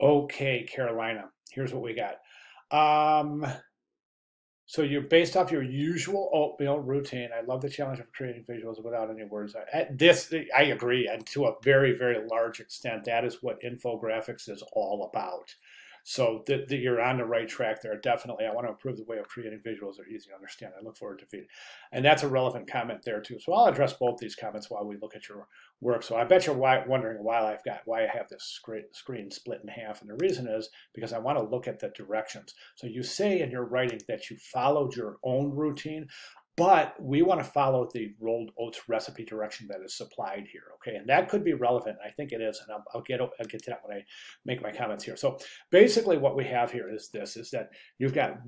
Okay, Carolina, here's what we got. Um, so you're based off your usual oatmeal routine. I love the challenge of creating visuals without any words. I agree, and to a very, very large extent, that is what infographics is all about. So you're on the right track there. Definitely, I want to improve the way of creating visuals that are easy to understand. I look forward to feeding, and that's a relevant comment there too. So I'll address both these comments while we look at your work. So I bet you're wondering why I have this screen split in half, and the reason is because I want to look at the directions. So you say in your writing that you followed your own routine, but we want to follow the rolled oats recipe direction that is supplied here, okay? And that could be relevant. I think it is, and I'll get to that when I make my comments here. So basically what we have here is this, is that you've got,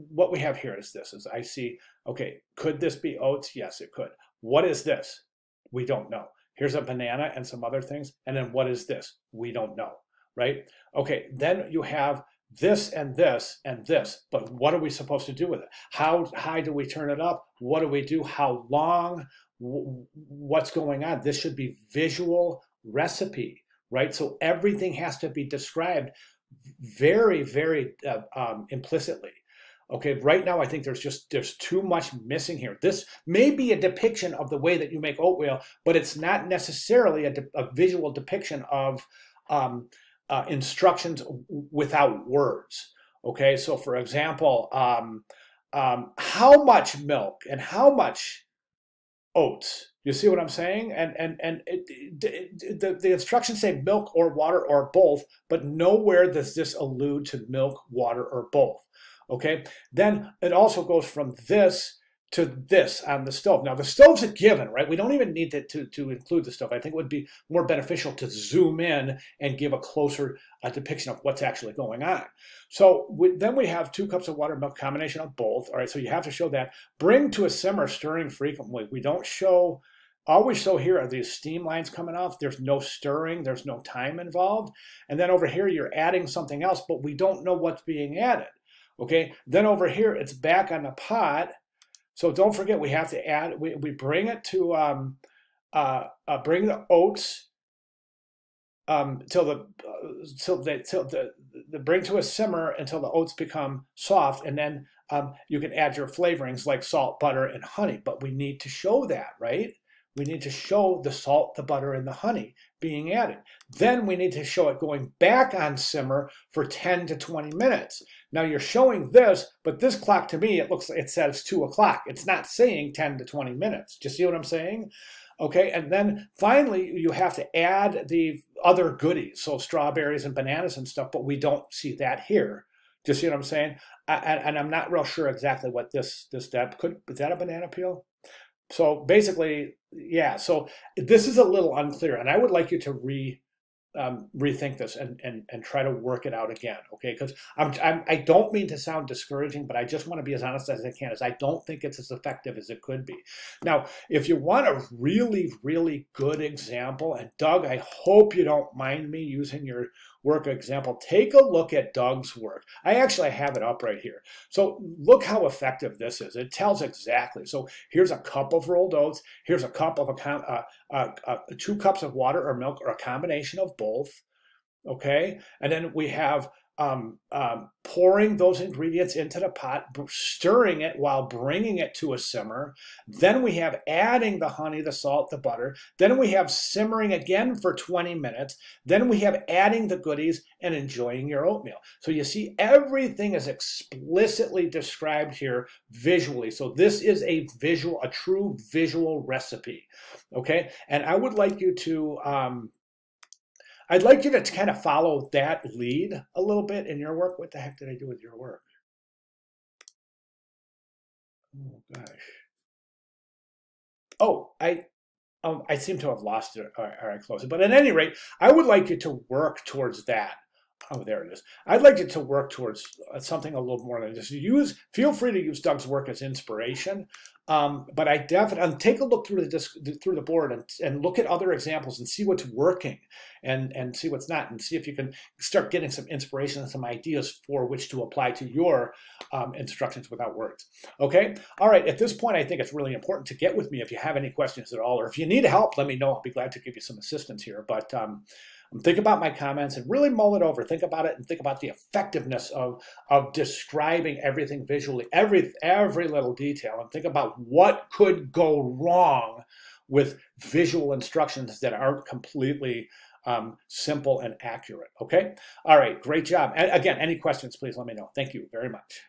what we have here is this, is I see, okay, could this be oats? Yes, it could. What is this? We don't know. Here's a banana and some other things. And then what is this? We don't know, right? Okay, then you have this and this and this, but what are we supposed to do with it? How high do we turn it up? What do we do? How long? What's going on? This should be visual recipe, right? So everything has to be described very, very implicitly. Okay, right now I think there's too much missing here. This may be a depiction of the way that you make oatmeal, but it's not necessarily a visual depiction of instructions without words. Okay, so for example, how much milk and how much oats. You see what I'm saying? The instructions say milk or water or both, but nowhere does this allude to milk, water, or both. Okay, then it also goes from this to this on the stove. Now the stove's a given, right? We don't even need to include the stove. I think it would be more beneficial to zoom in and give a closer depiction of what's actually going on. So then we have 2 cups of water, milk, combination of both. All right, so you have to show that. Bring to a simmer, stirring frequently. We don't show, all we show here are these steam lines coming off. There's no stirring, there's no time involved. And then over here, you're adding something else, but we don't know what's being added. Okay, then over here, it's back on the pot. So don't forget, we have to add, we bring it to, bring the oats bring to a simmer until the oats become soft, and then you can add your flavorings like salt, butter, and honey. But we need to show that, right? We need to show the salt, the butter, and the honey being added. Then we need to show it going back on simmer for 10 to 20 minutes. Now you're showing this, but this clock to me, it says 2 o'clock. It's not saying 10 to 20 minutes. Do you see what I'm saying? Okay, and then finally you have to add the other goodies, so strawberries and bananas and stuff, but we don't see that here. Do you see what I'm saying? And I'm not real sure exactly what this step could, is that a banana peel? So basically, yeah, so this is a little unclear, and I would like you to rethink this and try to work it out again, okay? Because I don't mean to sound discouraging, but I just want to be as honest as I can, as I don't think it's as effective as it could be. Now, if you want a really, really good example, and Doug, I hope you don't mind me using your work example, take a look at Doug's work. I actually have it up right here. So look how effective this is. It tells exactly. So here's a cup of rolled oats. Here's a cup of 2 cups of water or milk, or a combination of both. Okay, and then we have pouring those ingredients into the pot, stirring it while bringing it to a simmer. Then we have adding the honey, the salt, the butter. Then we have simmering again for 20 minutes. Then we have adding the goodies and enjoying your oatmeal. So you see, everything is explicitly described here visually. So this is a true visual recipe. Okay, and I would like you to I'd like you to kind of follow that lead a little bit in your work. What the heck did I do with your work? Oh gosh. Oh, I seem to have lost it, or I closed it. But at any rate, I would like you to work towards that. Oh, there it is. I'd like you to work towards something a little more than just feel free to use Doug's work as inspiration. But I definitely take a look through the board and look at other examples and see what's working and see what's not, and see if you can start getting some inspiration and some ideas for which to apply to your instructions without words. Okay. All right. At this point, I think it's really important to get with me if you have any questions at all, or if you need help, let me know. I'll be glad to give you some assistance here. But Think about my comments and really mull it over. Think about it and think about the effectiveness of describing everything visually, every little detail, and think about what could go wrong with visual instructions that aren't completely simple and accurate. Okay? All right, great job. And again, any questions, please let me know. Thank you very much.